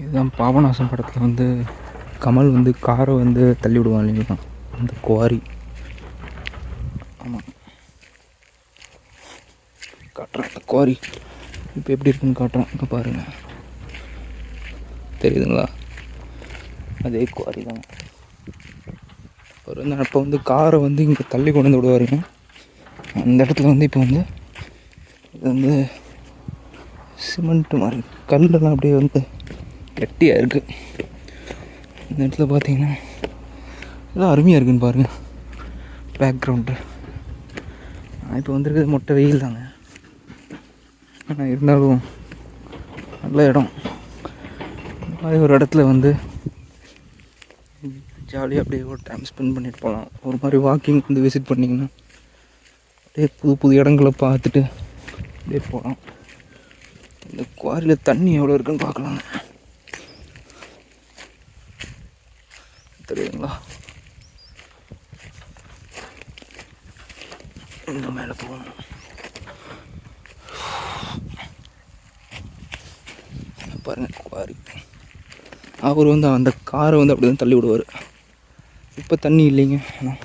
இதுதான் பாபநாசம் படத்தில் வந்து கமல் வந்து காரை வந்து தள்ளி விடுவான் இல்லைங்களா, அந்த குவாரி. ஆமாம், காட்டுறேன் அந்த குவாரி இப்போ எப்படி இருக்குன்னு காட்டுறேன். இப்போ பாருங்கள், தெரியுதுங்களா? அதே குவாரி தான். அவர் வந்து அப்போ வந்து காரை வந்து இங்கே தள்ளி கொண்டு வந்து விடுவாருங்க. அந்த இடத்துல வந்து இப்போ வந்து இது வந்து சிமெண்ட்டு மாதிரி கல்லெல்லாம் அப்படியே வந்து கெட்டியாக இருக்குது. இந்த இடத்துல பார்த்தீங்கன்னா எல்லாம் அருமையாக இருக்குதுன்னு பாருங்கள். பேக்ரவுண்டு நான் இப்போ வந்துருக்கிறது மொட்டை வெயில் தாங்க, ஆனால் இருந்தாலும் நல்ல இடம். இந்த மாதிரி ஒரு இடத்துல வந்து ஜாலியாக அப்படியே ஒரு டைம் ஸ்பெண்ட் பண்ணிட்டு போகலாம். ஒரு மாதிரி வாக்கிங் வந்து விசிட் பண்ணிங்கன்னா அப்படியே புது புது இடங்களை பார்த்துட்டு அப்படியே போகலாம். இந்த குவாரியில் தண்ணி எவ்வளோ இருக்குன்னு பார்க்கலாங்க. தெரியுதுங்களா? இந்த மேலே போகணும். பாருங்கள் குவாரி. அவர் வந்து அந்த காரை வந்து அப்படி தான் தள்ளி விடுவார். இப்போ தண்ணி இல்லைங்க. ஆனால்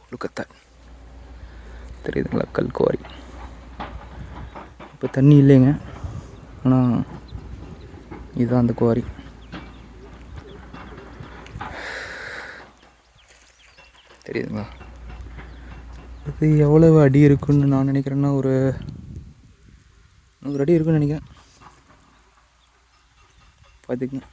ஒழுக்கத்தை தெரியுதுங்களா? கல் குவாரி. இப்போ தண்ணி இல்லைங்க, ஆனால் இதுதான் அந்த குவாரி. தெரியுதுங்களா? இது எவ்வளவு அடி இருக்குன்னு நான் நினைக்கிறேன்னா ஒரு 100 அடி இருக்குன்னு நினைக்கிறேன். பார்த்துக்குங்க.